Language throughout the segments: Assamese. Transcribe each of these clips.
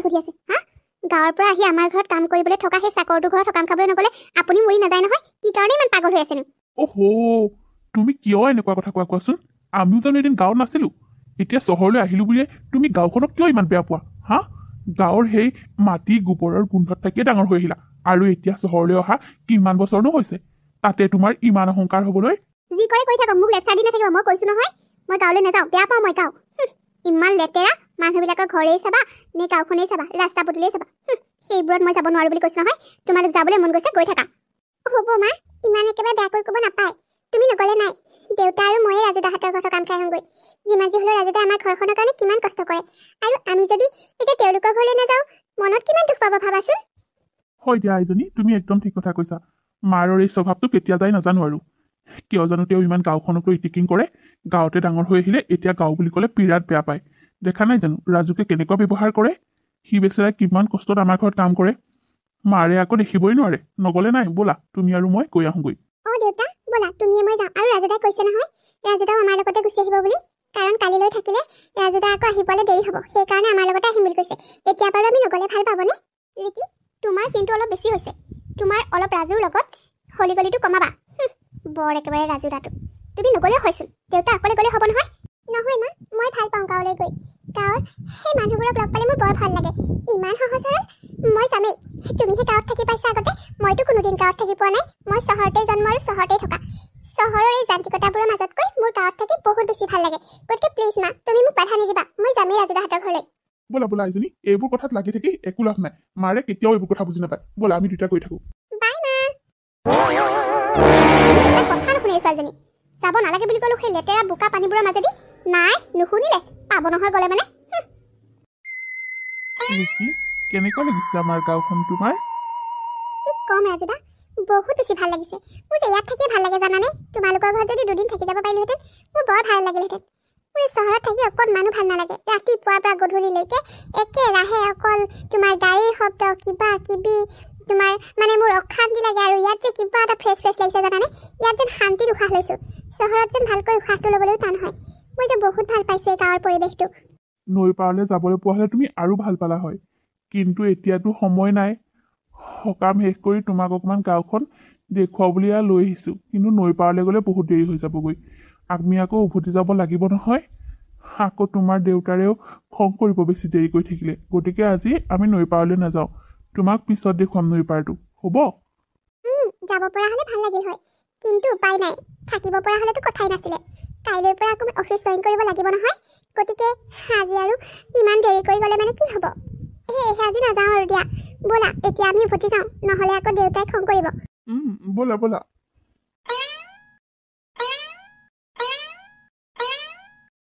সুধি আছে হা গাঁৱৰ পৰা আহি আমাৰ ঘৰত কাম কৰিবলৈ থকা সেই চাকৰটো ঘৰত কাম খাবলৈ নগলে আপুনি মৰি নাযায় নহয় কি কাৰণে ইমান পাগল হৈ আছেনো ওহো তুমি কিয় এনেকুৱা কথা কোৱাচোন আমিও জানো এদিন গাঁৱত নাছিলো এতিয়া চহৰলৈ আহিলো বুলিয়ে তুমি গাঁওখনক কিয় ইমান বেয়া পোৱা হা গাঁৱৰ সেই মাটি গোবৰৰ গোন্ধত থাকিয়ে ডাঙৰ হৈ আহিলা আৰু এতিয়া চহৰলৈ অহা কিমান বছৰনো হৈছে তাতে তোমাৰ ইমান অহংকাৰ হ'বলৈ যি কৰে কৈ থাকক মোক লেকচাৰ দি নাথাকিব মই কৈছো নহয় মই গাঁৱলৈ নাযাওঁ বেয়া পাওঁ মই গাঁও ইমান লেতেৰা মানুহবিলাকৰ ঘৰেই চাবা নে গাঁওখনেই চাবা ৰাস্তা পদূলিয়েই চাবা সেইবোৰত মই যাব নোৱাৰো বুলি কৈছো নহয় তোমালোক যাবলৈ মন গৈছে গৈ থাকা হ'ব মা ইমান একেবাৰে বেয়াকৈ ক'ব নাপায় তুমি নগ'লে নাই দেউতা আৰু ময়ে ৰাজুদাহঁতৰ ঘৰত কাম খাই আহোঁগৈ যিমান যি হ'লেও ৰাজুদাই আমাৰ ঘৰখনৰ কাৰণে কিমান কষ্ট কৰে আৰু আমি যদি এতিয়া তেওঁলোকৰ ঘৰলৈ নাযাওঁ মনত কিমান দুখ পাব ভাবাচোন হয় দিয়া আইজনী তুমি একদম ঠিক কথা কৈছা মাৰৰ এই স্বভাৱটো কেতিয়া যায় নাজানো আৰু কিয় জানো তেওঁ ইমান গাঁওখনক লৈ ইটিকিং কৰে গাঁৱতে ডাঙৰ হৈ আহিলে এতিয়া গাঁও বুলি ক'লে বিৰাট বেয়া পায় দেখা নাই জানো ৰাজুকে কেনেকুৱা ব্যৱহাৰ কৰে সি বেচেৰাই কিমান কষ্টত আমাৰ ঘৰত কাম কৰে মাৰে আকৌ দেখিবই নোৱাৰে নগ'লে নাই ব'লা তুমি আৰু মই গৈ আহোঁগৈ দেউতা ব'লা তুমিয়ে মই যাওঁ আৰু ৰাজুদাই কৈছে নহয় ৰাজুদাও আমাৰ লগতে গুচি আহিব বুলি কাৰণ কালিলৈ থাকিলে ৰাজুদা আকৌ আহিবলৈ দেৰি হ'ব সেইকাৰণে আমাৰ লগতে আহিম বুলি কৈছে এতিয়া বাৰু আমি নগ'লে ভাল পাবনে ৰিকি তোমাৰ কিন্তু অলপ বেছি হৈছে তোমাৰ অলপ ৰাজুৰ লগত হলি গলিটো কমাবা বৰ একেবাৰে ৰাজুদাটো তুমি নগ'লেও হয়চোন দেউতা অকলে গ'লে হ'ব নহয় নহয় মা মই ভাল পাওঁ গাঁৱলৈ গৈ গাঁৱৰ সেই মানুহবোৰক লগ পালে মোৰ বৰ ভাল লাগে ইমান সহজ সৰল মই যামেই তুমিহে গাঁৱত থাকি পাইছা আগতে মইতো কোনোদিন গাঁৱত থাকি পোৱা নাই মই চহৰতে জন্ম আৰু চহৰতে থকা চহৰৰ এই যান্ত্ৰিকতাবোৰৰ মাজতকৈ মোৰ গাঁৱত থাকি বহুত বেছি ভাল লাগে গতিকে প্লিজ মা তুমি মোক বাধা নিদিবা মই যামেই ৰাজুদাহঁতৰ ঘৰলৈ ব'লা ব'লা আইজনী এইবোৰ কথাত লাগি থাকি একো লাভ নাই মাৰে কেতিয়াও এইবোৰ কথা বুজি নাপায় ব'লা আমি দুটা কৰি থাকোঁ বাই মা কথা নুশুনে ছোৱালীজনী যাব নালাগে বুলি ক'লো সেই লেতেৰা বোকা পানীবোৰৰ মাজেদি নাই নুশুনিলে পাব নহয় গ'লে মানে ৰিকি কেনেকুৱা লাগিছে আমাৰ গাঁওখন তোমাৰ কি কম ৰাজুদা বহুত বেছি ভাল লাগিছে মোৰ যে ইয়াত থাকিয়ে ভাল লাগে জানানে তোমালোকৰ ঘৰত যদি দুদিন থাকি যাব পাৰিলোহেঁতেন মোৰ বৰ ভাল লাগিলহেঁতেন মোৰ এই চহৰত থাকি অকণমানো ভাল নালাগে ৰাতিপুৱাৰ পৰা গধূলিলৈকে একেৰাহে অকল তোমাৰ গাড়ীৰ শব্দ কিবা কিবি তোমাৰ মানে মোৰ অশান্তি লাগে আৰু ইয়াত যে কিবা এটা ফ্ৰেছ লাগিছে জানানে ইয়াত যেন শান্তিত উশাহ লৈছোঁ চহৰত যেন ভালকৈ উশাহটো ল'বলৈও টান হয় মই যে বহুত ভাল পাইছোঁ এই গাঁৱৰ পৰিৱেশটো নৈ পাৰলৈ যাবলৈ পোৱা হ'লে তুমি আৰু ভাল পালা হয় কিন্তু এতিয়াতো সময় নাই সকাম শেষ কৰি তোমাক অকণমান গাঁওখন দেখুৱাওঁ বুলি লৈ আহিছোঁ কিন্তু নৈ পাৰলৈ গ'লে বহুত দেৰি হৈ যাবগৈ আমি আকৌ উভতি যাব লাগিব নহয় আকৌ তোমাৰ দেউতাৰেও খং কৰিব বেছি দেৰি কৰি থাকিলে গতিকে আজি আমি নৈ পাৰলৈ নাযাওঁ তোমাক পিছত দেখুৱাম নৈ পাৰটো হ'ব যাব পৰা হ'লে ভাল লাগিল হয় কিন্তু উপায় নাই থাকিব পৰা হ'লেতো কথাই নাছিলে কাইলৈৰ পৰা আকৌ অফিচ জইন কৰিব লাগিব নহয় গতিকে আজি আৰু ইমান দেৰি কৰি গ'লে মানে কি হ'ব আজি নাযাওঁ আৰু দিয়া ব'লা এতিয়া আমি উভতি যাওঁ নহ'লে আকৌ দেউতাই খং কৰিব ব'লা ব'লা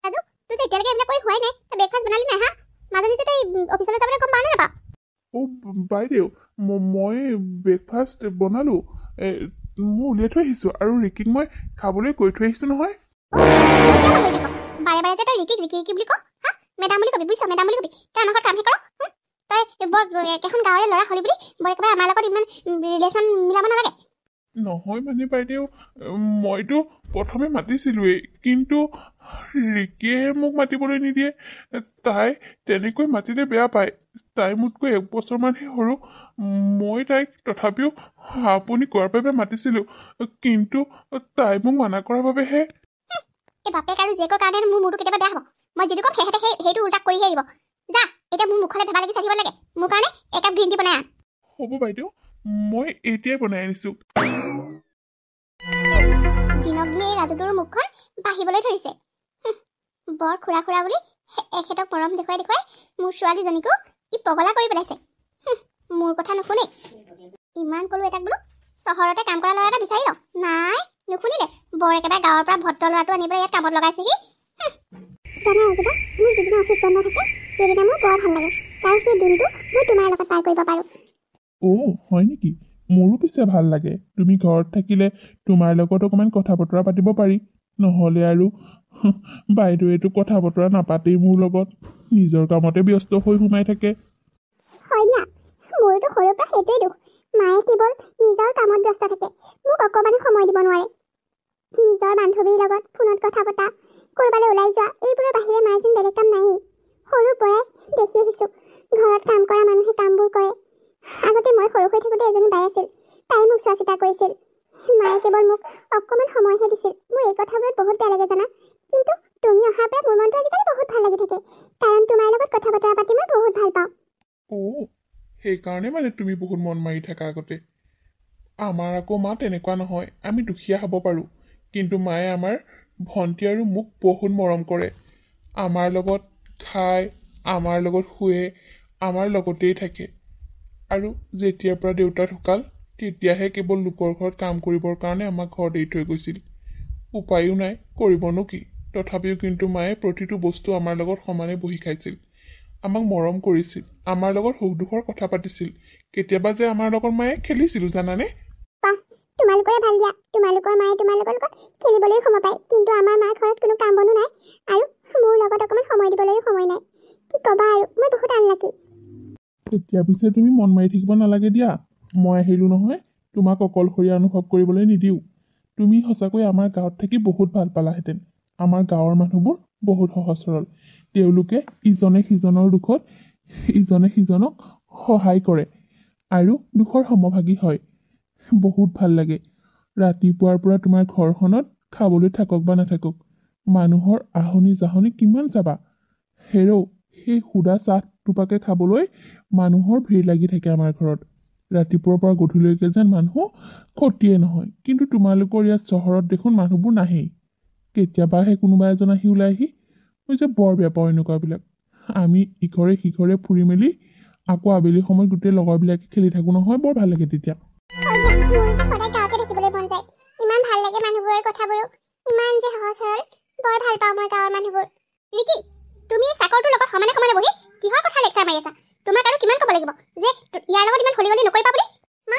ৰাজু তুই যে এতিয়ালৈকে এইবিলাক কৰি হোৱাই নাই তই ব্ৰেকফাষ্ট বনালি নাই হা মাজনী যে তই অফিচলৈ যাবলৈ গম পাৱ নে নাপাৱ বাইদেউ মই ব্ৰেকফাষ্ট বনালোঁ মই উলিয়াই থৈ আহিছোঁ আৰু ৰিকিক মই খাবলৈ কৈ থৈ আহিছোঁ নহয় বাৰে বাৰে যে তই ৰিকি বুলি ক হা মেডাম বুলি কবি বুজিছ মেডাম বুলি কবি তই আমাৰ ঘৰত কামহে কৰ তই বৰ একেখন গাঁৱৰে ল'ৰা হ'লি বুলি বৰ একেবাৰে আমাৰ লগত ইমান ৰিলেশ্যন মিলাব নালাগে নহয় মানে বাইদেউ মইতো প্ৰথমে মাতিছিলোঁৱেই কিন্তু ৰিকিয়েহে মোক মাতিবলৈ নিদিয়ে তাই তেনেকৈ মাতিলে বেয়া পায় তাই মোতকৈ 1 বছৰমানহে সৰু মই তাইক তথাপিও আপুনি কোৱাৰ বাবে মাতিছিলোঁ কিন্তু তাই মোক মানা কৰাৰ বাবেহে এই বাপেক আৰু জীয়েকৰ কাৰণে মোৰ মূৰটো কেতিয়াবা বেয়া হ'ব মই যিটো ক'ম সিহঁতে সেইটো উল্টা কৰিহে আহিব যা এতিয়া মোৰ মুখলৈ ভেবা লাগি থাকিব লাগে মোৰ কাৰণে একাপ গ্ৰীণ টি বনাই আন হ'ব বাইদেউ মই এতিয়াই বনাই আনিছোঁ দিনক দিনে এই ৰাজুটোৰ মুখখন বাঢ়িবলৈ ধৰিছে বৰ খুৰা বুলি এখেতক মৰম দেখুৱাই মোৰ ছোৱালীজনীকো ই পগলা কৰি পেলাইছে মোৰ কথা নুশুনে ইমান ক'লো এটাক বোলো চহৰতে কাম কৰা ল'ৰা এটা বিচাৰি লওঁ নাই নুশুনিলে বৰ একেবাৰে গাঁৱৰ পৰা ভদ্ৰ ল'ৰাটো আনি পেলাই ইয়াত কামত লগাইছেহি জানা ৰাজুদা মোৰ যিদিনা অফিচ বন্ধ থাকে সেইদিনা মোৰ বৰ ভাল লাগে কাৰণ সেই দিনটো মই তোমাৰ লগত পাৰ কৰিব পাৰোঁ হয় নেকি মোৰো পিছে ভাল লাগে তুমি ঘৰত থাকিলে তোমাৰ লগত অকণমান কথা বতৰা পাতিব পাৰি নহ'লে আৰু বাইদেউৱেতো কথা বতৰা নাপাতেই মোৰ লগত নিজৰ কামতে ব্যস্ত হৈ সোমাই থাকে হয় দিয়া মোৰতো সৰুৰ পৰা সেইটোৱেই দুখ মায়ে কেৱল নিজৰ কামত ব্যস্ত থাকে মোক অকণমানো সময় দিব নোৱাৰে নিজৰ বান্ধৱীৰ লগত ফোনত কথা পতা ক'ৰবালৈ ওলাই যোৱা এইবোৰৰ বাহিৰে মায়ে যেন বেলেগ কাম নায়েই সৰুৰ পৰাই দেখি আহিছোঁ ঘৰত কাম কৰা মানুহে কামবোৰ কৰে। আগতে মই সৰু হৈ থাকোঁতে এজনী বাই আছিল, তাই মোক চোৱা চিতা কৰিছিল। মায়ে কেৱল মোক অকণমান সময়হে দিছিল। মোৰ এই কথাবোৰত বহুত বেয়া লাগে জানা, কিন্তু তুমি অহাৰ পৰা মোৰ মনটো আজিকালি বহুত ভাল লাগি থাকে, কাৰণ তোমাৰ লগত কথা বতৰা পাতি মই বহুত ভাল পাওঁ। সেইকাৰণে মানে তুমি বহুত মন মাৰি থাকা আগতে। আমাৰ আকৌ মা তেনেকুৱা নহয়। আমি দুখীয়া হ'ব পাৰোঁ, কিন্তু মায়ে আমাৰ ভণ্টি আৰু মোক বহুত মৰম কৰে। আমাৰ লগত খায়, আমাৰ লগত শুৱে, আমাৰ লগতেই থাকে। আৰু যেতিয়াৰ পৰা দেউতা ঢুকাল তেতিয়াহে কেৱল লোকৰ ঘৰত কাম কৰিবৰ কাৰণে আমাক ঘৰত এৰি থৈ গৈছিল। উপায়ো নাই, কৰিবনো কি। তথাপিও কিন্তু মায়ে প্ৰতিটো বস্তু আমাৰ লগত সমানে বহি খাইছিল, আমাক মৰম কৰিছিল, আমাৰ লগত সুখ দুখৰ কথা পাতিছিল। কেতিয়াবা যে আমাৰ লগত মায়ে খেলিছিলোঁ জানানে। তোমালোকৰে ভাল দিয়া, তোমালোকৰ মায়ে তোমালোকৰ লগত খেলিবলৈ সময় পায়, কিন্তু আমাৰ মাৰ ঘৰত কোনো কাম বনো নাই, আৰু মোৰ লগত অকণমান সময় দিবলৈও সময় নাই। কি ক'বা আৰু, মই বহুত আনলাকি। এতিয়া পিছে তুমি মন মাৰি থাকিব নালাগে দিয়া। মই আহিলোঁ নহয়, তোমাক অকলশৰীয়া অনুভৱ কৰিবলৈ নিদিওঁ। তুমি সঁচাকৈ আমাৰ গাঁৱত থাকি বহুত ভাল পালাহেঁতেন। আমাৰ গাঁৱৰ মানুহবোৰ বহুত সহজ সৰল। তেওঁলোকে ইজনে সিজনৰ দুখত ইজনে সিজনক সহায় কৰে আৰু দুখৰ সমভাগী হয়। বহুত ভাল লাগে। ৰাতিপুৱাৰ পৰা তোমাৰ ঘৰখনত খাবলৈ থাকক বা নাথাকক, মানুহৰ আহনি জাহনি কিমান যাবা। হেৰৌ সেই সুদা চাহ টোপাকে খাবলৈ মানুহৰ ভিৰ লাগি থাকে আমাৰ ঘৰত। ৰাতিপুৱাৰ পৰা গধূলিলৈকে যেন মানুহ ক্ষতিয়ে নহয়। কিন্তু তোমালোকৰ ইয়াত চহৰত দেখোন মানুহবোৰ নাহেই। কেতিয়াবাহে কোনোবা এজন আহি ওলাই আহি। মই যে বৰ বেয়া পাওঁ এনেকুৱাবিলাক। আমি ইঘৰে সিঘৰে ফুৰি মেলি আকৌ আবেলি সময়ত গোটেই লগৰবিলাকে খেলি থাকোঁ নহয়, বৰ ভাল লাগে তেতিয়া। সদায় গাঁৱতে দেখিবলৈ মন যায়। ইমান ভাল লাগে মানুহবোৰৰ কথাবোৰো, ইমান যে সহজ সৰল। বৰ ভাল পাওঁ মই গাঁৱৰ মানুহবোৰ। ৰিকি, তুমি চাকৰটোৰ লগত সমানে সমানে বহি কিহৰ কথা লেকচাৰ মাৰি আছা? তোমাক আৰু কিমান ক'ব লাগিব যে ইয়াৰ লগত ইমান হলি গলি নকৰিবা বুলি? মা,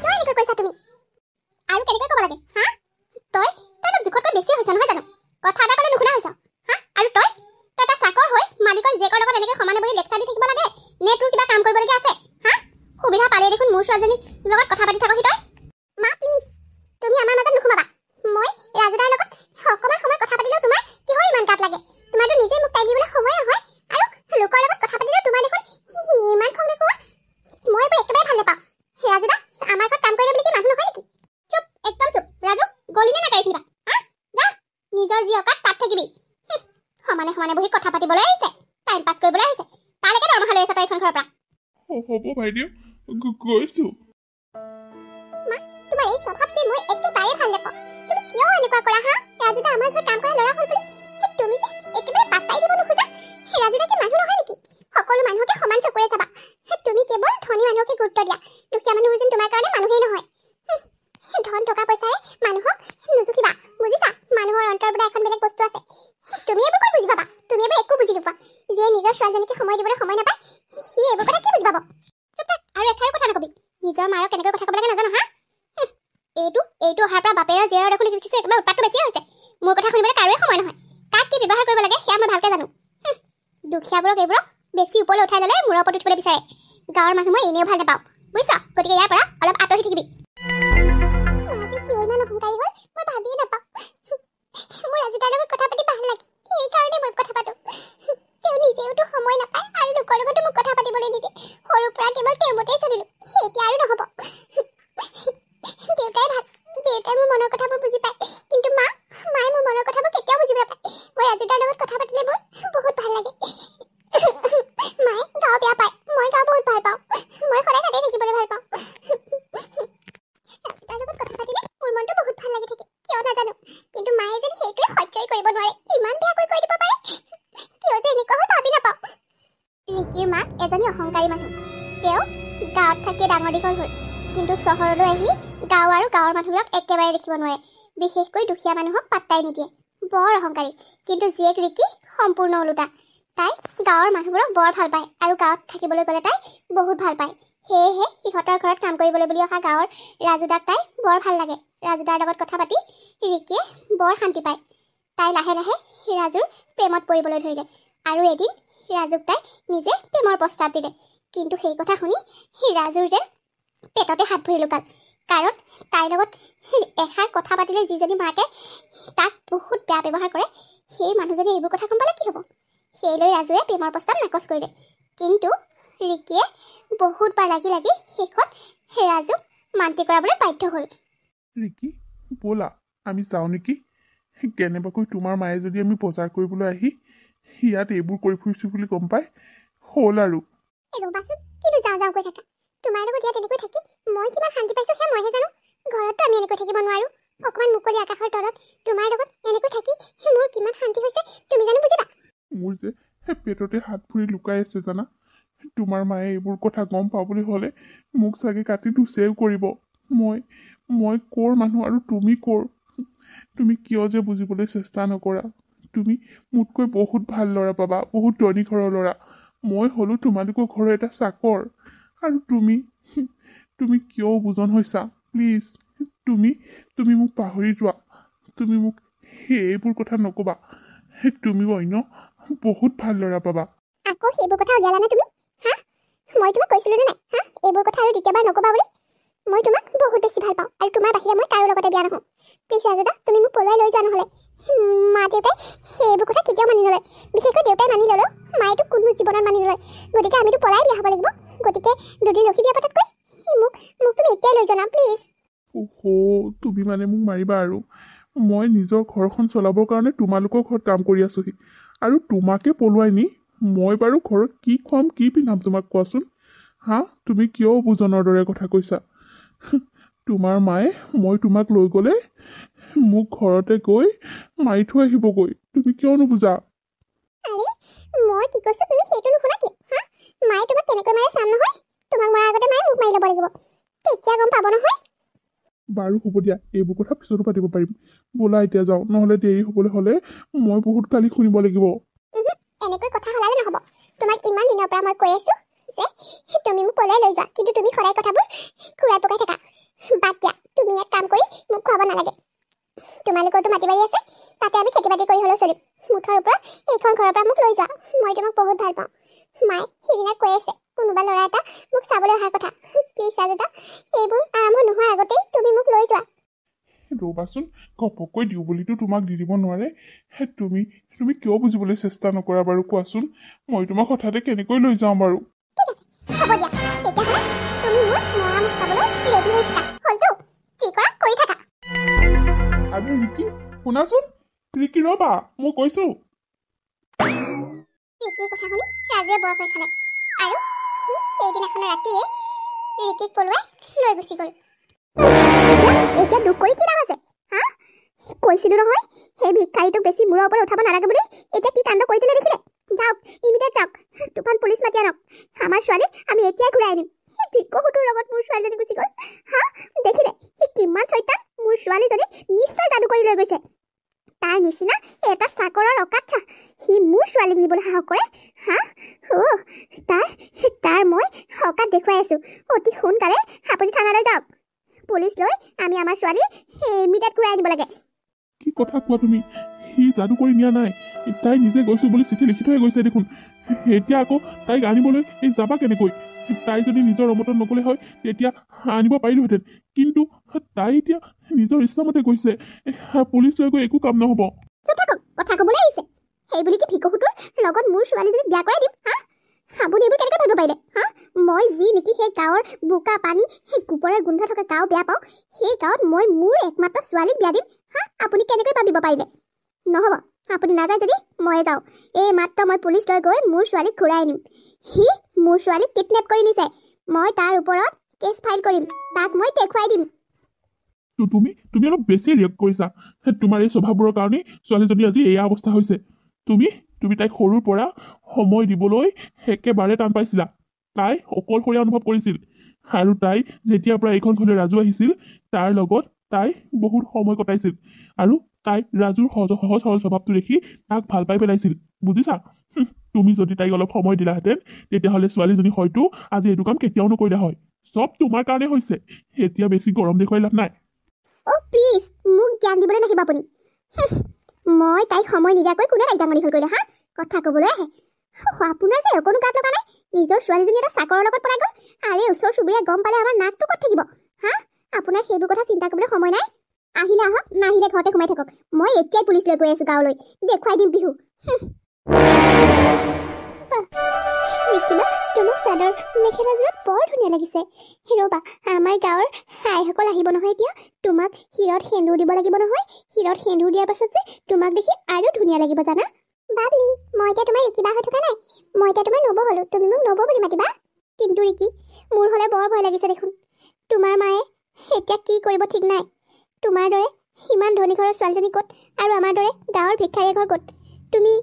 কিয় এনেকৈ কৈছা তুমি? আৰু কেনেকৈ ক'ব লাগে? হা, তই অলপ জোখতকৈ বেছি হৈছ নহয় জানো? কথা এটা ক'লে নুশুনা হৈছ। হা, আৰু তই এটা চাকৰ হৈ মালিকৰ জীয়েকৰ লগত এনেকৈ সমানে বহি লেকচাৰ দি থাকিব লাগে নে তোৰ কিবা কাম কৰিবলগীয়া আছে? হা, সুবিধা পালে দেখোন মোৰ ছোৱালীজনীৰ লগত কথা পাতি থাকহি তই। মা প্লিজ, তুমি আমাৰ মাজত নুসুমাবা। মই ৰাজুদাৰ লগত অকণমান সময় কথা পাতিলেও তোমাৰ কিহৰ ইমান গাত লাগে? তোমাৰতো নিজেই মোক টাইম দিবলৈ সময় নহয়, আৰু লোকৰ লগত কথা পাতিলেও তোমাৰ দেখোন ইমান খং দেখুওৱা। মই এইবোৰ একেবাৰে ভাল নাপাওঁ। ৰাজুদা আমাৰ ঘৰত কাম কৰিলে বুলি কি মানুহ নহয় নেকি? চুপ, একদম চুপ। ৰাজু, গলিনে নাকাৰি শুনিবা? হা, যা, নিজৰ যি অকাত তাত থাকিবি। সমানে সমানে বহি কথা পাতিবলৈ আহিছে, টাইম পাছ কৰিবলৈ আহিছে। তালৈকে দৰমহা লৈ আছা তই এইখন ঘৰৰ পৰা। হ'ব বাইদেউ, গৈছোঁ। মা, তোমাৰ এই স্বভাৱ যে মই একেবাৰে ভাল নাপাওঁ। তুমি কিয় এনেকুৱা কৰা? হা, ৰাজুদা আমাৰ ঘৰত কাম কৰা ল'ৰা হ'ল বুলি তুমি যে একেবাৰে পাত্তাই দিব নোখোজা। ৰাজুদা কি মানুহ নহয় নেকি? সকলো মানুহকে সমান চকুৰে চাবা। তুমি কেৱল ধনী মানুহকে গুৰুত্ব দিয়া, দুখীয়া মানুহবোৰ যেন তোমাৰ কাৰণে মানুহেই নহয়। ধন টকা পইচাৰে মানুহক নুজুকিবা, বুজিছা? মানুহৰ অন্তৰ বোলা এখন বেলেগ বস্তু আছে। তুমি এইবোৰ ক'ত বুজি পাবা? তুমি এইবোৰ একো বুজি নোপোৱা। যিয়ে নিজৰ ছোৱালীজনীকে সময় দিবলৈ সময় নাপায়, সি এইবোৰ কথা কি বুজি পাব? চুপ থাক, আৰু এষাৰো কথা নকবি। নিজৰ মাৰক কেনেকৈ কথা ক'ব লাগে নাজানো? হা, এইটো অহাৰ পৰা বাপেৰৰ জীয়েৰৰ দেখোন দেখিছোঁ একেবাৰে উৎপাতটো বেছিয়ে হৈছে। মোৰ কথা শুনিবলৈ কাৰোৱে সময় নহয়। কাক কি ব্যৱহাৰ কৰিব লাগে সেয়া মই ভালকৈ জানো। দুখীয়াবোৰক এইবোৰক বেছি ওপৰলৈ উঠাই ল'লে মূৰৰ ওপৰত উঠিবলৈ বিচাৰে। গাঁৱৰ মানুহ মই এনেও ভাল নাপাওঁ, বুজিছ? গতিকে ইয়াৰ পৰা অলপ আঁতৰি থাকিবি। কিয় ইমান অহংকাৰী হ'ল মই ভাবিয়ে নাপাওঁ। মোৰ ৰাজুদাৰ লগত কথা পাতি ভাল লাগে, সেইকাৰণে মই কথা পাতোঁ। তেওঁ নিজেওতো সময় নাপায় আৰু লোকৰ লগতো মোক কথা পাতিবলৈ নিদিয়ে। সৰুৰ পৰা কেৱল তেওঁৰ মতেই চলিলোঁ, এতিয়া আৰু নহ'ব। দেউতাই ভাল, দেউতাই মোৰ মনৰ কথাবোৰ বুজি পায়, কিন্তু মায়ে মোৰ মনৰ কথাবোৰ কেতিয়াও বুজি নাপায়। মই ৰাজুদাৰ লগত কথা পাতিলে মোৰ বহুত ভাল লাগে। মায়ে গাঁও বেয়া পায়, মই গাঁও বহুত ভাল পাওঁ। মই সদায় তাতে থাকিবলৈ ভাল পাওঁ। ৰাজুদাৰ লগত কথা পাতিলে মোৰ মনটো বহুত ভাল লাগি থাকে, কিয় নাজানো। কিন্তু মায়ে যেন সেইটোৱে সহ্যই কৰিব নোৱাৰে, ইমান বেয়াকৈ কৈ দিব পাৰে। কিয় যে এনেকুৱা হ'ল ভাবি নাপাওঁ। ৰিকিৰ মাক এজনী অহংকাৰী মানুহ। তেওঁ গাঁৱত থাকি ডাঙৰ দীঘল হ'ল, কিন্তু চহৰলৈ আহি গাঁও আৰু গাঁৱৰ মানুহবোৰক একেবাৰে দেখিব নোৱাৰে। বিশেষকৈ দুখীয়া মানুহক পাত্তাই নিদিয়ে, বৰ অহংকাৰী। কিন্তু জীয়েক ৰিকি সম্পূৰ্ণ ওলোটা। তাই গাঁৱৰ মানুহবোৰক বৰ ভাল পায় আৰু গাঁৱত থাকিবলৈ গ'লে তাই বহুত ভাল পায়। সেয়েহে সিহঁতৰ ঘৰত কাম কৰিবলৈ বুলি অহা গাঁৱৰ ৰাজুদাক তাই বৰ ভাল লাগে। ৰাজুদাৰ লগত কথা পাতি ৰিকিয়ে বৰ শান্তি পায়। তাই লাহে লাহে ৰাজুৰ প্ৰেমত পৰিবলৈ ধৰিলে, আৰু এদিন ৰাজুক তাই নিজে প্ৰেমৰ প্ৰস্তাৱ দিলে। কিন্তু সেই কথা শুনি ৰাজুৰ যেন পেটতে হাত ভৰি লুকাল, কাৰণ তাইৰ লগত এষাৰ কথা পাতিলে যিজনী মাকে তাক বহুত বেয়া ব্যৱহাৰ কৰে, সেই মানুহজনী এইবোৰ কথা গম পালে কি হ'ব? সেইলৈ ৰাজুৱে প্ৰেমৰ প্ৰস্তাৱ নাকচ কৰিলে। কিন্তু ৰিকিয়ে বহুতবাৰ লাগি লাগি শেষত ৰাজুক মান্তি কৰাবলৈ বাধ্য হ'ল। ৰিকি ব'লা আমি যাওঁ নেকি? কেনেবাকৈ তোমাৰ মায়ে যদি আমি বজাৰ কৰিবলৈ আহি ইয়াত এইবোৰ কৰি ফুৰিছোঁ বুলি গম পাই হ'ল আৰু। ৰ'বাচোন, কিন্তু যাওঁ যাওঁ কৈ থাকা। তোমাৰ লগত ইয়াত এনেকৈ থাকি মই কিমান শান্তি পাইছোঁ সেয়া মইহে জানো। ঘৰততো আমি এনেকৈ থাকিব নোৱাৰোঁ। অকণমান মুকলি আকাশৰ তলত তোমাৰ লগত এনেকৈ থাকি মোৰ কিমান শান্তি হৈছে তুমি জানো বুজিবা? মোৰ যে পেটতে হাত ভৰি লুকাই আছে জানা। তোমাৰ মায়ে এইবোৰ কথা গম পাবলৈ হ'লে মোক চাগে কাটি দুচেও কৰিব। মই ক'ৰ মানুহ আৰু তুমি ক'ৰ? তুমি কিয় যে বুজিবলৈ চেষ্টা নকৰা? তুমি মোতকৈ বহুত ভাল ল'ৰা পাবা, বহুত ধনী ঘৰৰ ল'ৰা। মই হ'লোঁ তোমালোকৰ ঘৰৰ এটা চাকৰ। আৰু তুমি কিয় বুজন হৈছা? প্লিজ তুমি মোক পাহৰি যোৱা। তুমি মোক এইবোৰ কথা নক'বা। তুমি অন্য বহুত ভাল ল'ৰা পাবা। আকৌ সেইবোৰ কথা উলিয়ালা নে তুমি? হা, মই তোমাক কৈছিলোঁ নে নাই? হা, এইবোৰ কথা আৰু দ্বিতীয়বাৰ নক'বা বুলি। মই তোমাক বহুত বেছি ভাল পাওঁ আৰু তোমাৰ বাহিৰে মই কাৰো লগতে বিয়া নহওঁ। প্লিজ ৰাজুদা, তুমি মোক পলুৱাই লৈ যোৱা নহ'লে। মা দেউতাই সেইবোৰ কথা কেতিয়াও মানি নলয়। বিশেষকৈ দেউতাই মানি ল'লেও মায়েতো কোনো জীৱনত মানি নলয়। গতিকে আমিতো পলাই বিয়া হ'ব লাগিব। গতিকে দুদিন ৰখি বিয়া পতাতকৈ মোক তুমি এতিয়াই লৈ যোৱা না প্লিজ। তুমি মানে মোক মাৰিবা আৰু? মই নিজৰ ঘৰখন চলাবৰ কাৰণে তোমালোকৰ ঘৰত কাম কৰি আছোঁহি আৰু তোমাকে পলুৱাই নি মই বাৰু ঘৰত কি খুৱাম কি পিন্ধাম তোমাক কোৱাচোন? হা, তুমি কিয় বুজনৰ দৰে কথা কৈছা? তোমাৰ মায়ে মই তোমাক লৈ গ'লে মোক ঘৰতে গৈ মাৰি থৈ আহিবগৈ। তুমি কিয় নুবুজা? আৰে মই কি কৈছোঁ তুমি সেইটো নুশুনা কি? হা, মায়ে তোমাক কেনেকৈ মাৰে চাম নহয়। তোমাক মৰাৰ আগতে মায়ে মোক মাৰি ল'ব লাগিব, তেতিয়া গম পাব নহয়। বাৰু হ'ব দিয়া, এইবোৰ কথা পিছতো পাতিব পাৰিম। ব'লা এতিয়া যাওঁ, নহ'লে দেৰি হ'বলৈ হ'লে মই বহুত গালি শুনিব লাগিব। এনেকৈ কথা সলালে নহ'ব। তোমাক ইমান দিনৰ পৰা মই কৈ আছোঁ যে তুমি মোক পলাই লৈ যোৱা, কিন্তু তুমি সদায় কথাবোৰ ঘূৰাই পকাই থাকা। বাদ দিয়া, তুমি এক কাম কৰি মোক খুৱাব নালাগে। তোমালোকৰতো মাটি বাৰী আছে, তাতে আমি খেতি বাতি কৰি হ'লেও চলিম। মুঠৰ ওপৰত এইখন ঘৰৰ পৰা মোক লৈ যোৱা। মই তোমাক বহুত ভাল পাওঁ। মায়ে সিদিনা কৈ আছে কোনোবা ল'ৰা এটা মোক চাবলৈ অহাৰ কথা। প্লিজ ৰাজুদা, এইবোৰ আৰম্ভ নোহোৱাৰ আগতেই তুমি মোক লৈ যোৱা। ৰ'বাচোন, ঘপককৈ দিওঁ বুলিতো তোমাক দি দিব নোৱাৰে। তুমি কিয় বুজিবলৈ চেষ্টা নকৰা বাৰু কোৱাচোন? মই তোমাক হঠাতে কেনেকৈ লৈ যাওঁ বাৰু? হ'ব দিয়া, তেতিয়াহ'লে তুমি মোৰ মৰা মুখ খাবলৈ ৰেডি হৈ থাকা। হ'লতো, যি কৰা কৰি থাকা। আৰু ৰিকি শুনাচোন, ৰিকি ৰ'বা, মই কৈছোঁ। ৰিকিৰ কথা শুনি ৰাজুৱে বৰ ভয় খালে আৰু সি সেইদিনাখনৰ ৰাতিয়ে ৰিকিক পলুৱাই লৈ গুচি গ'ল। এতিয়া দুখ কৰি কি লাভ আছে? হা, কৈছিলোঁ নহয় সেই ভিক্ষাৰীটোক বেছি মূৰৰ ওপৰত উঠাব নালাগে বুলি। এতিয়া কি কাণ্ড কৰি দিলে দেখিলে? যাওক, ইমিডিয়েট যাওক, তুফান পুলিচ মাতি আনক। আমাৰ ছোৱালী আমি এতিয়াই ঘূৰাই আনিম। সেই ভিক্ষুকটোৰ লগত মোৰ ছোৱালীজনী গুচি গ'ল। হা, দেখিলে সি কিমান চৈতান? মোৰ ছোৱালীজনী নিশ্চয় যাদু কৰি লৈ গৈছে। তাৰ নিচিনা এটা চাকৰৰ অকাচ্ছা সি মোৰ ছোৱালীক নিবলৈ সাহস কৰে। হা, তাৰ মই অকাত দেখুৱাই আছোঁ। অতি সোনকালে আপুনি থানালৈ যাওক। পুলিচ লৈ আমি আমাৰ ছোৱালী ইমিডিয়েট ঘূৰাই আনিব লাগে। কি কথা কোৱা তুমি? সি যাদু কৰি নিয়া নাই, তাই নিজে গৈছোঁ বুলি চিঠি লিখি থৈ গৈছে দেখোন। এতিয়া আকৌ তাইক আনিবলৈ যাবা কেনেকৈ? তাই যদি নিজৰ ৰুমত নগ'লে হয় তেতিয়া আনিব পাৰিলোহেঁতেন, কিন্তু তাই এতিয়া নিজৰ ইচ্ছামতে গৈছে। পুলিচ লৈ গৈ একো কাম নহ'ব। কথা ক'বলৈ আহিছে সেই বুলি কি ভিক্ষুকটোৰ লগত মোৰ ছোৱালীজনীক বিয়া কৰাই দিম? হা, আপুনি এইবোৰ কেনেকৈ ভাবিব পাৰিলে? হা, মই যি নেকি সেই গাঁৱৰ বোকা পানী সেই গোবৰৰ গোন্ধ থকা গাঁও বেয়া পাওঁ, সেই গাঁৱত মই মোৰ একমাত্ৰ ছোৱালীক বিয়া দিম? হা, আপুনি কেনেকৈ ভাবিব পাৰিলে? নহ'ব, আপুনি নাযায় যদি ময়ে যাওঁ। এই মাত্ৰ মই পুলিচ লৈ গৈ মোৰ ছোৱালীক ঘূৰাই আনিম। সি মোৰ ছোৱালীক কিডনেপ কৰি নিছে। মই তাৰ ওপৰত কেছ ফাইল কৰিম, তাক মই দেখুৱাই দিম। তুমি অলপ বেছি ৰিয়েক্ট কৰিছা। তোমাৰ এই স্বভাৱবোৰৰ কাৰণেই ছোৱালীজনী আজি এয়া অৱস্থা হৈছে। তুমি তাইক সৰুৰ পৰা সময় দিবলৈ একেবাৰে টান পাইছিলা। তাই অকলশৰীয়া অনুভৱ কৰিছিল আৰু তাই যেতিয়াৰ পৰা এইখন ঘৰলৈ ৰাজু আহিছিল তাৰ লগত তাই বহুত সময় কটাইছিল আৰু তাই ৰাজুৰ সহজ সৰল স্বভাৱটো দেখি তাক ভাল পাই পেলাইছিল। বুজিছা? তুমি যদি তাইক অলপ সময় দিলাহেঁতেন তেতিয়াহ'লে ছোৱালীজনী হয়তো আজি এইটো কাম কেতিয়াও নকৰিলা হয়। চব তোমাৰ কাৰণে হৈছে। এতিয়া বেছি গৰম দেখুৱাই লাভ নাই। অ' প্লিজ মোক জ্ঞান দিবলৈ নাহিব আপুনি। মই তাইক সময় নিদিয়াকৈ কোনে তাইক ডাঙৰ দীঘল কৰিলে? হা, কথা ক'বলৈ আহে। আপোনাৰ যে অকণো গাত লগা নাই। নিজৰ ছোৱালীজনী এটা চাকৰৰ লগত পলাই গ'ল। আৰে ওচৰ চুবুৰীয়া গম পালে আমাৰ নাকটো ক'ত থাকিব? হা, আপোনাৰ সেইবোৰ কথা চিন্তা কৰিবলৈ সময় নাই। আহিলে আহক, নাহিলে ঘৰতে সোমাই থাকক। মই এতিয়াই পুলিচ লৈ গৈ আছোঁ গাঁৱলৈ। দেখুৱাই দিম বিহু। মেখেলাযোৰত বৰ ধুনীয়া লাগিছে ৰ'বা আমাৰ গাঁৱৰ আইসকল আহিব নহয় এতিয়া তোমাক শিৰত সেন্দুৰ দিব লাগিব নহয় শিৰত সেন্দুৰ দিয়াৰ পাছত যে তোমাক দেখি আৰু ধুনীয়া লাগিব জানা বাবলি মই এতিয়া তোমাৰ ৰিকিবা হৈ থকা নাই মই এতিয়া তোমাৰ নব হ'লো তুমি মোক নব বুলি মাতিবা কিন্তু ৰিকি মোৰ হ'লে বৰ ভয় লাগিছে দেখোন তোমাৰ মায়ে এতিয়া কি কৰিব ঠিক নাই তোমাৰ দৰে ইমান ধনী ঘৰৰ ছোৱালীজনী ক'ত আৰু আমাৰ দৰে গাঁৱৰ ভিক্ষাৰী ঘৰ ক'ত তুমি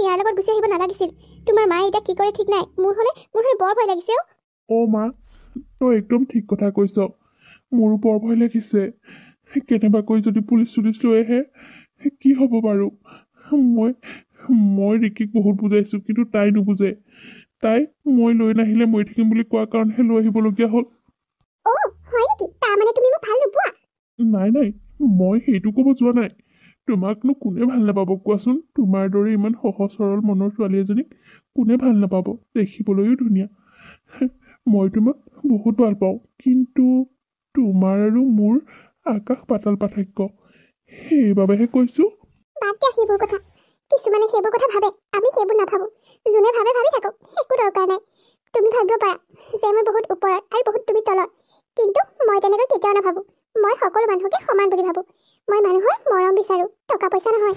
ইয়াৰ লগত গুচি আহিব নালাগিছিল তোমাৰ মায়ে এতিয়া কি কৰে ঠিক নাই মোৰ হ'লে বৰ ভয় লাগিছে অ' মা তই একদম ঠিক কথা কৈছ মোৰো বৰ ভয় লাগিছে কেনেবাকৈ যদি পুলিচ চুলিচ লৈ আহে কি হ'ব বাৰু মই ৰিকিক বহুত বুজাইছোঁ কিন্তু তাই নুবুজে তাই মই লৈ নাহিলে মৰি থাকিম বুলি কোৱাৰ কাৰণেহে লৈ আহিবলগীয়া হ'ল হয় নেকি তাৰমানে তুমি মোক ভাল নোপোৱা নাই মই সেইটো ক'ব যোৱা নাই তোমাকনো কোনে ভাল নাপাব কোৱাচোন তোমাৰ দৰে ইমান সহজ সৰল মনৰ ছোৱালী এজনীক কোনে ভাল নাপাব দেখিবলৈও ধুনীয়া মই তোমাক বহুত ভাল পাওঁ কিন্তু তোমাৰ আৰু মোৰ আকাশ পাতাল পাৰ্থক্য সেইবাবেহে কৈছোঁ বাদ দিয়া সেইবোৰ কথা কিছুমানে সেইবোৰ কথা ভাবে আমি সেইবোৰ নাভাবো যোনে ভাবে ভাবি থাকক একো দৰকাৰ নাই তুমি ভাবিব পাৰা যে মই বহুত ওপৰত আৰু বহুত তুমি তলত কিন্তু মই তেনেকৈ কেতিয়াও নাভাবো মই সকলো মানুহকে সমান বুলি ভাবো মই মানুহৰ মৰম বিচাৰো টকা পইচা নহয়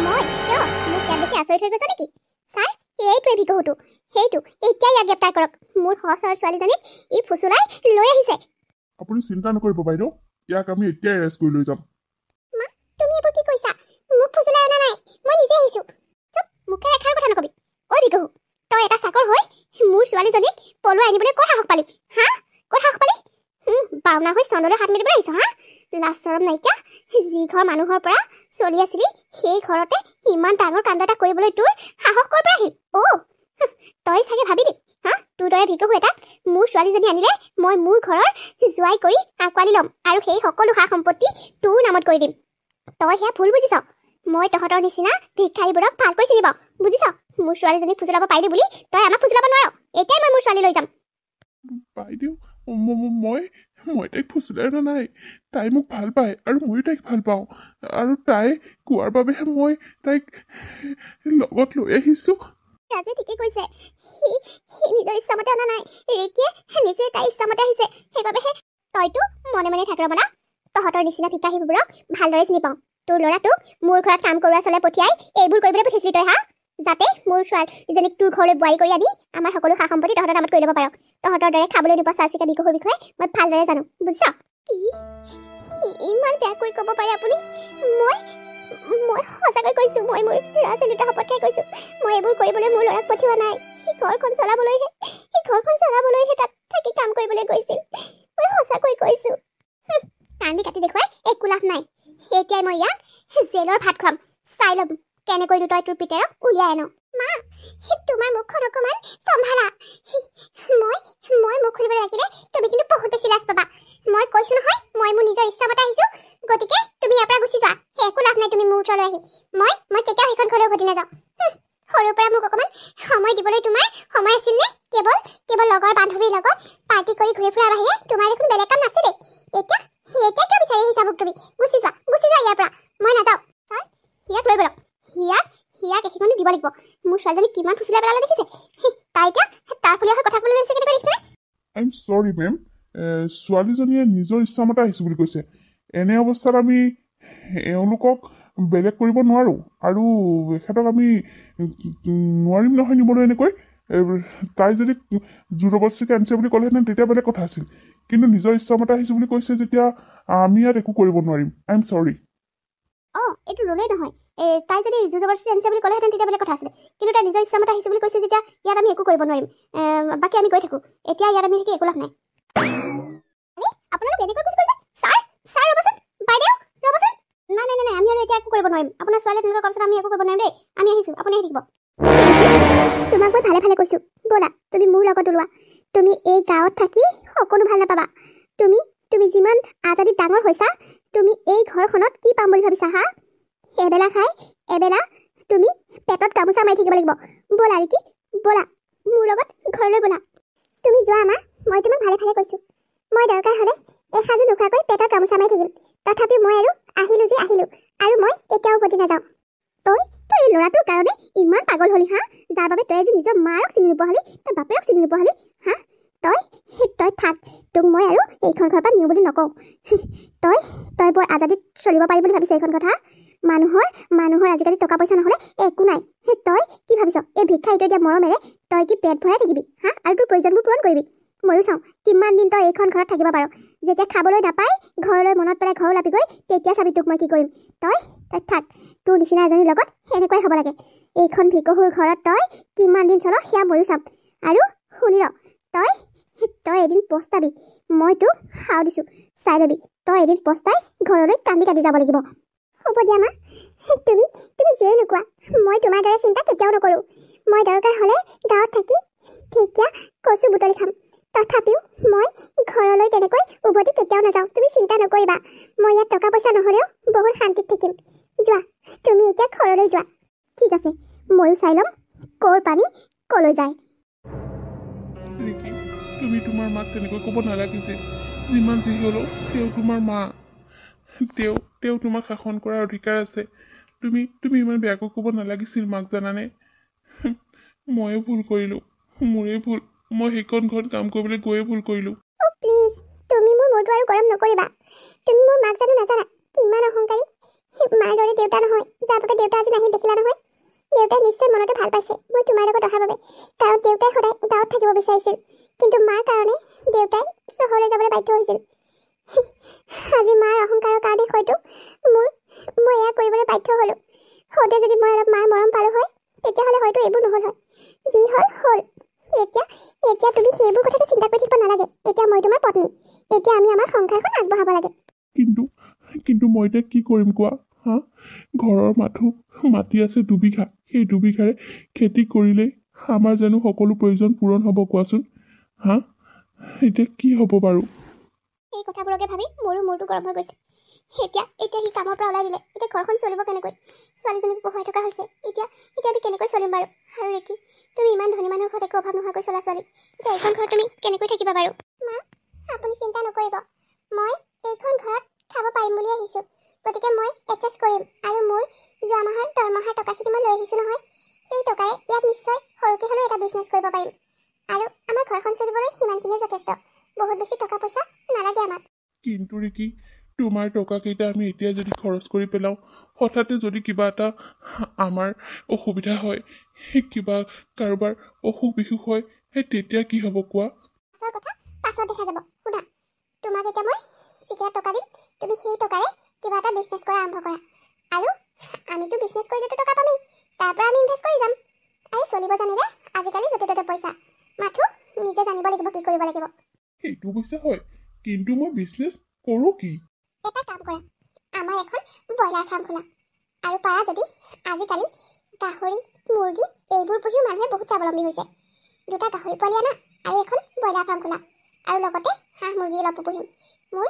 মই কিয় মোক ইয়াত দেখি আচৰিত হৈ গৈছা নেকি ছাৰ এইটোৱে ভিকহুটো সেইটো এতিয়া ইয়াক গ্ৰেপ্তাৰ কৰক মোৰ সহজ সৰল ছোৱালীজনীক ই ফুচুলাই লৈ আহিছে আপুনি চিন্তা নকৰিব বাইদেউ ইয়াক আমি এতিয়াই এৰেষ্ট কৰি লৈ যাম তুমি এইবোৰ কি কৈছা মোক ফুচুলাই অনা নাই মই নিজে আহিছো চুপ মুখে এষাৰ কথা নকবি ঐ বিকহু তই এটা চাকৰ হৈ মোৰ ছোৱালীজনীক পলুৱাই আনিবলৈ ক'ত সাহস পালি হা ক'ত সাহস পালি বাওনা হৈ চন্দলৈ হাত মেলিবলৈ আহিছ হা লাজ চৰম নাইকিয়া যি ঘৰ মানুহৰ পৰা চলি আছিলি সেই ঘৰতে ইমান ডাঙৰ কাণ্ড এটা কৰিবলৈ তোৰ সাহস ক'ৰ পৰা আহিল তই চাগে ভাবিলি হা তোৰ দৰে ভিকহু এটাক মোৰ ছোৱালীজনী আনিলে মই মোৰ ঘৰৰ জোৱাই কৰি আঁকোৱালি ল'ম আৰু সেই সকলো সা সম্পত্তি তোৰ নামত কৰি দিম তই সেয়া ভুল বুজিছ মই তহঁতৰ নিচিনা ভিক্ষাৰীবোৰক ভালকৈ চিনি পাওঁ বুজিছ মোৰ ছোৱালীজনীক ফুচলাব পাৰিলি বুলি তই আমাক ফুচলাব নোৱাৰ এতিয়াই মই মোৰ ছোৱালী লৈ যাম বাইদেউ মই তাইক ফুচুলাই অনা নাই তাই মোক ভাল পায় আৰু ময়ো তাইক ভাল পাওঁ আৰু তাই কোৱাৰ বাবেহে মই তাইক লগত লৈ আহিছোঁ ৰাজে ঠিকে কৈছে সি নিজৰ ইচ্ছামতে অনা নাই ৰিকিয়ে নিজে তাই ইচ্ছামতে আহিছে সেইবাবেহে তইতো মনে মনে থাক ৰমনা তহঁতৰ নিচিনা ভিক্ষাৰীবোৰক ভালদৰে চিনি পাওঁ তোৰ ল'ৰাটোক মোৰ ঘৰত কাম কৰোৱা চলে পঠিয়াই এইবোৰ কৰিবলৈ পঠিয়াইছিলি তই হা যাতে মোৰ ছোৱালীজনীক তোৰ ঘৰলৈ বোৱাৰী কৰি আনি আমাৰ সকলো সা সম্পত্তি তহঁতৰ নামত কৰি ল'ব পাৰ তহঁতৰ দৰে খাবলৈ নোপোৱা চাচিকা বিকহুৰ বিষয়ে মই ভালদৰে জানো বুজিছ কি ইমান বেয়াকৈ ক'ব পাৰে আপুনি মই সঁচাকৈ কৈছোঁ মই মোৰ ল'ৰা ছোৱালী দুটা শপত খাই কৈছোঁ মই এইবোৰ কৰিবলৈ মোৰ ল'ৰাক পঠিওৱা নাই সি ঘৰখন চলাবলৈহে তাত থাকি কাম কৰিবলৈ গৈছিল মই সঁচাকৈ কৈছোঁ কান্দি কাটি দেখুৱাই একো লাভ নাই এতিয়াই মই ইয়াক জেলৰ ভাত খুৱাম চাই ল'ম কেনেকৈ তই তোৰ পিতেৰক উলিয়াই আনো মা তোমাৰ মুখখন অকণমান চম্ভালা মই মুখ খুলিবলৈ ৰাখিলে তুমি কিন্তু বহুত বেছি লাজ পাবা মই কৈছোঁ নহয় মই মোৰ নিজৰ ইচ্ছামতে আহিছোঁ গতিকে তুমি ইয়াৰ পৰা গুচি যোৱা একো লাভ নাই তুমি মোৰ ওচৰলৈ আহি মই কেতিয়াও সেইখন ঘৰলৈ উভতি নাযাওঁ সৰুৰ পৰা মোক অকণমান সময় দিবলৈ তোমাৰ সময় আছিল নে কেৱল লগৰ বান্ধৱীৰ লগত পাৰ্টি কৰি ঘূৰি ফুৰাৰ বাহিৰে তোমাৰ দেখোন বেলেগ কাম নাছিলে এতিয়া কিয় বিচাৰি আহিছা মোক তুমি গুচি যোৱা ইয়াৰ পৰা মই নাযাওঁ ছাৰ সিয়াক লৈ বলক সিয়াক এখনো দিব লাগিব মোৰ ছোৱালীজনী কিমান ফুচুলাই পেলালে দেখিছে তাই এতিয়া তাৰ ফলীয়া হৈ কথা ক'বলৈ লৈছে কেনেকৈ দেখিছেনে আই এম চৰি মেম ছোৱালীজনীয়ে নিজৰ ইচ্ছামতে আহিছোঁ বুলি কৈছে এনে অৱস্থাত আমি এওঁলোকক বেলেগ কৰিব নোৱাৰোঁ আৰু এখেতক আমি নোৱাৰিম নহয় নিবলৈ এনেকৈ তাই যদি জোৰবস্তিকে আনিছে বুলি ক'লেহেঁতেন তেতিয়া বেলেগ কথা আছিল কিন্তু নিজৰ ইচ্ছামতে আহিছোঁ বুলি কৈছে যেতিয়া আমি ইয়াত একো কৰিব নোৱাৰিম আই এম চৰি এইটো ৰোলেই নহয় তাই যদি জোৰবস্তি আনিছে বুলি ক'লেহেঁতেন তেতিয়া বেলেগ কথা আছিলে কিন্তু তাই নিজৰ ইচ্ছামতে আহিছে বুলি কৈছে যেতিয়া ইয়াত আমি একো কৰিব নোৱাৰিম বাকী আমি গৈ থাকোঁ এতিয়া ইয়াত আমি থাকি একো লাভ নাই আপোনালোক এনেকৈ গুচি গৈছে ছাৰ ৰ'বচোন বাইদেউ ৰ'বচোন নাই আমি আৰু এতিয়া একো কৰিব নোৱাৰিম আপোনাৰ ছোৱালীয়ে তেনেকৈ কোৱাৰ পিছত আমি একো কৰিব নোৱাৰিম দেই আমি আহিছোঁ আপুনি আহি থাকিব তোমাক মই ভালে কৈছোঁ ব'লা তুমি মোৰ লগত ওলোৱা তুমি এই গাঁৱত থাকি সকলো ভাল নাপাবা তুমি যিমান আজাদিত ডাঙৰ হৈছা তুমি এই ঘৰখনত কি পাম বুলি ভাবিছা হা এবেলা খাই এবেলা তুমি পেটত গামোচা মাৰি থাকিব লাগিব ব'লা ৰিকি ব'লা মোৰ লগত ঘৰলৈ ব'লা তুমি যোৱা মা মই তোমাক ভালে কৈছোঁ মই দৰকাৰ হ'লে এসাঁজো নোখোৱাকৈ পেটত গামোচা মাৰি থাকিম তথাপিও মই আৰু আহিলোঁ আৰু মই কেতিয়াও উভতি নাযাওঁ তই এই ল'ৰাটোৰ কাৰণে ইমান পাগল হলি হা যাৰ বাবে তই আজি নিজৰ মাৰক চিনি নোপোৱা হলি তই বাপেৰক চিনি নোপোৱা হলি হা তই থাক তোক মই আৰু এইখন ঘৰৰ পৰা নিওঁ বুলি নকওঁ তই বৰ আজাদিত চলিব পাৰি বুলি ভাবিছ এইখন কথা মানুহৰ আজিকালি টকা পইচা নহ'লে একো নাই তই কি ভাবিছ এই ভিক্ষাৰীটো দিয়া মৰমেৰে তই কি পেট ভৰাই থাকিবি হা আৰু তোৰ প্ৰয়োজনবোৰ পূৰণ কৰিবি ময়ো চাওঁ কিমান দিন তই এইখন ঘৰত থাকিব পাৰ যেতিয়া খাবলৈ নাপাই ঘৰলৈ মনত পেলাই ঘৰ লাপি গৈ তেতিয়া চাবি তোক মই কি কৰিম তই থাক তোৰ নিচিনা এজনীৰ লগত এনেকুৱাই হ'ব লাগে এইখন ভিকহুৰ ঘৰত তই কিমান দিন চল সেয়া ময়ো চাম আৰু শুনি ৰ তই এদিন পস্তাবি মই তোক সাও দিছোঁ চাই ল'বি তই এদিন পস্তাই ঘৰলৈ কান্দি যাব লাগিব হ'ব দিয়া মা তুমি যিয়েই নোকোৱা মই তোমাৰ দৰে চিন্তা কেতিয়াও নকৰোঁ মই দৰকাৰ হ'লে গাঁৱত থাকি ঢেকীয়া কচু বুটলি খাম তথাপিও মই ঘৰলৈ তেনেকৈ উভতি কেতিয়াও নাযাওঁ তুমি চিন্তা নকৰিবা মই ইয়াত টকা পইচা নহ'লেও বহুত শান্তিত থাকিম যোৱা তুমি এতিয়া ঘৰলৈ যোৱা ঠিক আছে ময়ো চাই ল'ম ক'ৰ পানী ক'লৈ যায় ৰিকি তুমি তোমাৰ মাক তেনেকৈ ক'ব নালাগিছিল যিমান যি হ'লেও তেওঁ তোমাৰ মা তেওঁ তোমাক শাসন কৰাৰ অধিকাৰ আছে তুমি ইমান বেয়াকৈ ক'ব নালাগিছিল মাক জানানে ময়ে ভুল কৰিলোঁ মোৰেই ভুল মই সেইখন ঘৰত কাম কৰিবলৈ গৈয়ে ভুল কৰিলোঁ প্লিজ তুমি মোৰ মূৰটো আৰু গৰম নকৰিবা তুমি মোৰ মাক জানো নাজানা কিমান অহংকাৰী মাৰ দৰে দেউতা নহয় যাৰ বাবে দেউতা আজি নাহি দেখিলা নহয় দেউতাই নিশ্চয় মনতে ভাল পাইছে মই তোমাৰ লগত অহাৰ বাবে কাৰণ দেউতাই সদায় গাঁৱত থাকিব বিচাৰিছিল কিন্তু মাৰ কাৰণে দেউতাই চহৰলৈ যাবলৈ বাধ্য হৈছিল আজি মাৰ অহংকাৰৰ কাৰণে হয়তো মই এয়া কৰিবলৈ বাধ্য হ'লোঁ সদায় যদি মই অলপ মাৰ মৰম পালোঁ হয় তেতিয়াহ'লে হয়তো এইবোৰ নহ'ল হয় যি হ'ল এতিয়া তুমি সেইবোৰ কথাকে চিন্তা কৰি থাকিব নালাগে এতিয়া মই তোমাৰ পত্নী এতিয়া আমি আমাৰ সংসাৰখন আগবঢ়াব লাগে কিন্তু মই এতিয়া কি কৰিম কোৱা হা ঘৰৰ মাটি আছে 2 বিঘা সেই 2 বিঘাৰে খেতি কৰিলেই আমাৰ জানো সকলো প্ৰয়োজন পূৰণ হ'ব কোৱাচোন হা এতিয়া কি হ'ব বাৰু এই কথাবোৰকে ভাবি মোৰো মূৰটো গৰম হৈ গৈছে এতিয়া সি কামৰ পৰা ওলাই দিলে এতিয়া ঘৰখন চলিব কেনেকৈ ছোৱালীজনীক পঢ়ুৱাই থকা হৈছে এতিয়া আমি কেনেকৈ চলিম বাৰু আৰু ৰেকি তুমি ইমান ধনী মানুহৰ ঘৰত একো অভাৱ নোহোৱাকৈ চলা ছোৱালী এতিয়া এইখন ঘৰত তুমি কেনেকৈ থাকিবা বাৰু মা আপুনি চিন্তা নকৰিব মই এইখন ঘৰত খাব পাৰিম বুলি আহিছোঁ গতিকে মই এডজাষ্ট কৰিম আৰু মোৰ যোৱা মাহৰ দৰমহাৰ টকাখিনি মই লৈ আহিছোঁ নহয় সেই টকাৰে ইয়াত নিশ্চয় সৰুকৈ হ'লেও এটা বিজনেছ কৰিব পাৰিম আৰু আমাৰ ঘৰখন চলিবলৈ সিমানখিনিয়ে যথেষ্ট বহুত বেছি টকা পইচা নালাগে আমাক কিন্তু ৰিকি তোমাৰ টকাকেইটা আমি এতিয়া যদি খৰচ কৰি পেলাওঁ হঠাতে যদি কিবা এটা আমাৰ অসুবিধা হয় কিবা কাৰোবাৰ অসুখ বিসুখ হয় তেতিয়া কি হ'ব কোৱা পাছৰ কথা পাছত দেখা যাব শুনা তোমাক এতিয়া মই যিকেইটা টকা দিম তুমি সেই টকাৰে কিবা এটা বিজনেছ কৰা আৰম্ভ কৰা আৰু আমিতো বিজনেছ কৰিলেতো টকা পামেই তাৰ পৰা আমি ইনভেষ্ট কৰি যাম আৰু চলিব জানিলে আজিকালি য'তে ত'তে পইচা মাথো নিজে জানিব লাগিব কি কৰিব লাগিব সেইটো অৱশ্যে হয় কিন্তু মই বিজনেছ কৰোঁ কি এটা কাম কৰা আমাৰ এখন ব্ৰইলাৰ ফাৰ্ম খোলা আৰু পাৰা যদি আজিকালি গাহৰি মুৰ্গী এইবোৰ পুহিও মানুহে বহুত স্বাৱলম্বী হৈছে 2টা গাহৰি পোৱালি আনা আৰু এখন ব্ৰইলাৰ ফাৰ্ম খোলা আৰু লগতে হাঁহ মুৰ্গী অলপো পুহিম মোৰ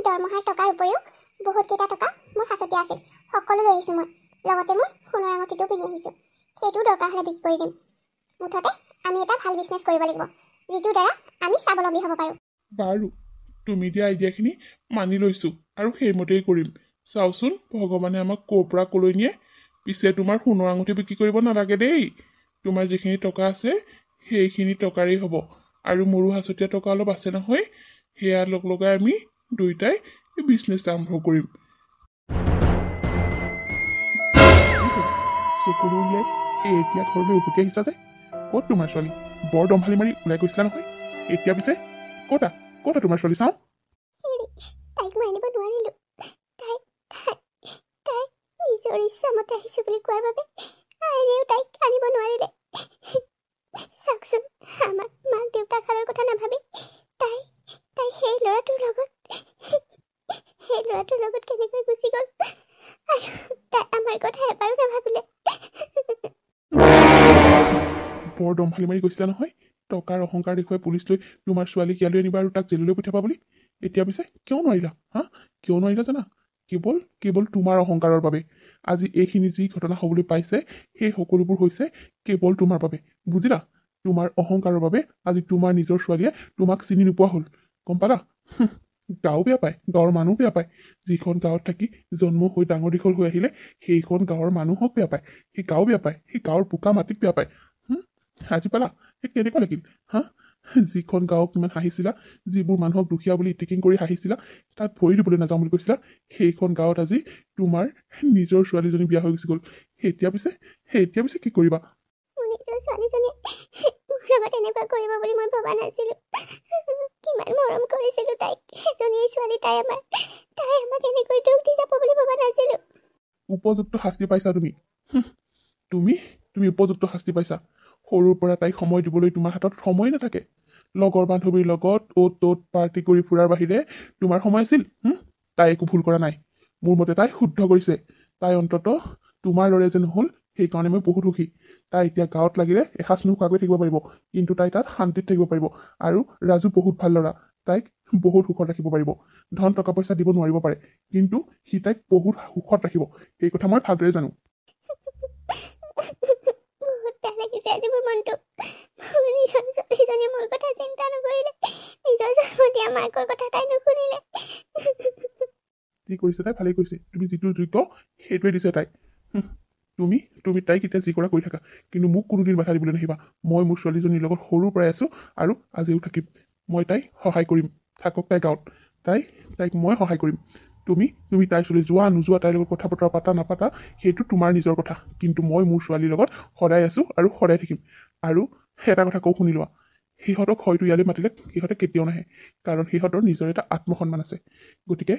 দৰমহাৰ টকাৰ উপৰিও বহুতকেইটা টকা মোৰ সাঁচতি আছিল সকলো লৈ আহিছোঁ মই লগতে মোৰ সোণৰ আঙুঠিটো পিন্ধি আহিছোঁ সেইটোও দৰকাৰ হ'লে বিক্ৰী কৰি দিম মুঠতে আমি এটা ভাল বিজনেছ কৰিব লাগিব যিটোৰ দ্বাৰা আমি স্বাৱলম্বী হ'ব পাৰোঁ বাৰু তুমি দিয়া আইডিয়াখিনি মানি লৈছোঁ আৰু সেইমতেই কৰিম চাওচোন ভগৱানে আমাক ক'ৰ পৰা ক'লৈ নিয়ে পিছে তোমাৰ সোণৰ আঙুঠি বিক্ৰী কৰিব নালাগে দেই তোমাৰ যিখিনি টকা আছে সেইখিনি টকাৰেই হ'ব আৰু মোৰো সাঁচতীয়া টকা অলপ আছে নহয় সেয়া লগাই আমি দুয়োটাই বিজনেছ আৰম্ভ কৰিম চকুলো উলিয়াই এতিয়া ঘৰলৈ উভতি আহিছা যে ক'ত তোমাৰ ছোৱালী বৰ দম্ভালি মাৰি ওলাই গৈছিলা নহয় এতিয়া পিছে ক'তা তোমাৰ ছোৱালী চাওঁ তাইক মই আনিব নোৱাৰিলোঁ তাই নিজৰ ইচ্ছামতে আহিছোঁ বুলি কোৱাৰ বাবে আইনেও তাইক আনিব নোৱাৰিলে চাওকচোন আমাৰ মাক দেউতাকালৰ কথা নাভাবি তাই সেই ল'ৰাটোৰ লগত কেনেকৈ গুচি গ'ল আৰু তাই আমাৰ কথা এবাৰো নাভাবিলে বৰ দম্ভালি মাৰি গৈছিলা নহয় টকাৰ অহংকাৰ দেখুৱাই পুলিচ লৈ তোমাৰ ছোৱালীক ইয়ালৈ আনিবা আৰু তাক জেললৈ পঠিয়াবা বুলি এতিয়া পিছে কিয় নোৱাৰিলা কিয় নোৱাৰিলা জানা কেৱল তোমাৰ অহংকাৰৰ বাবে আজি এইখিনি যি ঘটনা হ'বলৈ পাইছে সেই সকলোবোৰ হৈছে কেৱল তোমাৰ বাবে বুজিলা তোমাৰ অহংকাৰৰ বাবে আজি তোমাৰ নিজৰ ছোৱালীয়ে তোমাক চিনি নোপোৱা হ'ল গম পালা গাঁও বেয়া পায়, গাঁৱৰ মানুহ বেয়া পায়। যিখন গাঁৱত থাকি জন্ম হৈ ডাঙৰ দীঘল হৈ আহিলে সেইখন গাঁৱৰ মানুহক বেয়া পায়। সেই গাঁও বেয়া পায়, সেই গাঁৱৰ বোকা মাটিক বেয়া পায়। আজি পালা সেই কেনেকুৱা লাগিল হা? যিখন গাঁৱক ইমান হাঁহিছিলা, যিবোৰ মানুহক দুখীয়া বুলি ইটিকিং কৰি হাঁহিছিলা, তাত ভৰি দিবলৈ নাযাওঁ বুলি কৈছিলা, সেইখন গাঁৱত আজি তোমাৰ নিজৰ ছোৱালীজনী বিয়া হৈ গুচি গ'ল। এতিয়া পিছে কি কৰিবা? মোৰ নিজৰ ছোৱালীজনীয়ে মোৰ লগত এনেকুৱা কৰিব বুলি মই ভবা নাছিলো। কিমান মৰম কৰিছিলো তাইক। এজনীয়ে ছোৱালী, তাই আমাক এনেকৈ দুখ দি যাব বুলি ভবা নাছিলো। উপযুক্ত শাস্তি পাইছা তুমি। তুমি উপযুক্ত শাস্তি পাইছা। সৰুৰ পৰা তাইক সময় দিবলৈ তোমাৰ হাতত সময় নাথাকে। লগৰ বান্ধৱীৰ লগত অ'ত ত'ত পাৰ্টি কৰি ফুৰাৰ বাহিৰে তোমাৰ সময় আছিল? তাই একো ভুল কৰা নাই। মোৰ মতে তাই শুদ্ধ কৰিছে। তাই অন্তত তোমাৰ দৰে যে নহ'ল সেইকাৰণে মই বহুত সুখী। তাই এতিয়া গাঁৱত লাগিলে এসাঁজ নোখোৱাকৈ থাকিব পাৰিব, কিন্তু তাই তাত শান্তিত থাকিব পাৰিব। আৰু ৰাজু বহুত ভাল ল'ৰা, তাইক বহুত সুখত ৰাখিব পাৰিব। ধন টকা পইচা দিব নোৱাৰিব পাৰে, কিন্তু সি তাইক বহুত সুখত ৰাখিব। এই কথা মই ভালদৰে জানো। বহুত বেয়া লাগিছে আজি মোৰ মনটো। মোৰ নিজৰ ছোৱালীজনীয়ে মোৰ কথা চিন্তা নকৰিলে, নিজৰ জন্ম দিয়া মাকৰ কথা তাই নুশুনিলে। যি কৰিছে তাই ভালেই কৰিছে। তুমি যিটো যোগ্য সেইটোৱে দিছে তাই। তুমি তাইক এতিয়া যি কৰা কৰি থাকা, কিন্তু মোক কোনোদিন বাধা দিবলৈ নাহিবা। মই মোৰ ছোৱালীজনীৰ লগত সৰুৰ পৰাই আছোঁ আৰু আজিও থাকিম। মই তাইক সহায় কৰিম। থাকক তাই গাঁৱত, তাইক মই সহায় কৰিম। তুমি তাইৰ ছোৱালী যোৱা নোযোৱা, তাইৰ লগত কথা বতৰা পাতা নাপাতা সেইটো তোমাৰ নিজৰ কথা, কিন্তু মই মোৰ ছোৱালীৰ লগত সদায় আছোঁ আৰু সদায় থাকিম। আৰু এটা কথা কওঁ শুনি লোৱা, সিহঁতক হয়তো ইয়ালৈ মাতিলে সিহঁতে কেতিয়াও নাহে, কাৰণ সিহঁতৰ নিজৰ এটা আত্মসন্মান আছে। গতিকে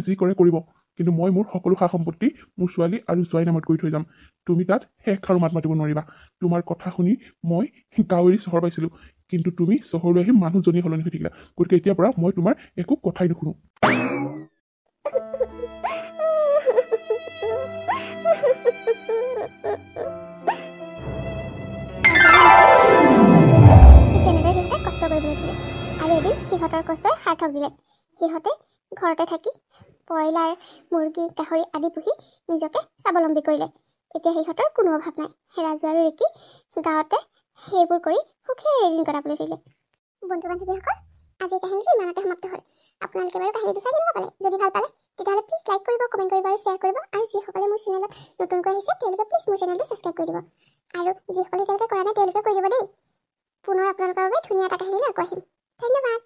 যি কৰে কৰিব, কিন্তু মই মোৰ সকলো সা সম্পত্তি মোৰ ছোৱালী আৰু জোৱাই নামত কৰি থৈ যাম। তুমি তাত শেষাৰো মাত মাতিব নোৱাৰিবা। তোমাৰ কথা শুনি মই গাঁও এৰি চহৰ পাইছিলোঁ, কিন্তু তুমি চহৰলৈ আহি মানুহজনী সলনি হৈ থাকিলা। গতিকে এতিয়াৰ পৰা মই তোমাৰ একো কথাই নুশুনো। তেনেদৰে সিহঁতে কষ্ট কৰিবলৈ দিলে, আৰু এদিন সিহঁতৰ কষ্টই সাৰ্থক দিলে। সিহঁতে ঘৰতে থাকি ব্ৰইলাৰ, মুৰ্গী, গাহৰি আদি পুহি নিজকে স্বাৱলম্বী কৰিলে। এতিয়া সিহঁতৰ কোনো অভাৱ নাই। ৰাজু আৰু ৰিকি গাঁৱতে সেইবোৰ কৰি সুখেৰে এদিন কটাবলৈ ধৰিলে। বন্ধু বান্ধৱীসকল, আজিৰ কাহিনীটো ইমানতে সমাপ্ত হ'ল। আপোনালোকে বাৰু কাহিনীটো চাই কেনেকুৱা পালে? যদি ভাল পালে তেতিয়াহ'লে প্লিজ লাইক কৰিব, কমেণ্ট কৰিব আৰু শ্বেয়াৰ কৰিব। আৰু যিসকলে মোৰ চেনেলত নতুনকৈ আহিছে তেওঁলোকে প্লিজ মোৰ চেনেলটো ছাবস্ক্ৰাইব কৰি দিব। আৰু যিসকলে তেওঁলোকে কৰা নাই তেওঁলোকে কৰি দিব দেই। পুনৰ আপোনালোকৰ বাবে ধুনীয়া এটা কাহিনী লৈ আকৌ আহিম। ধন্যবাদ।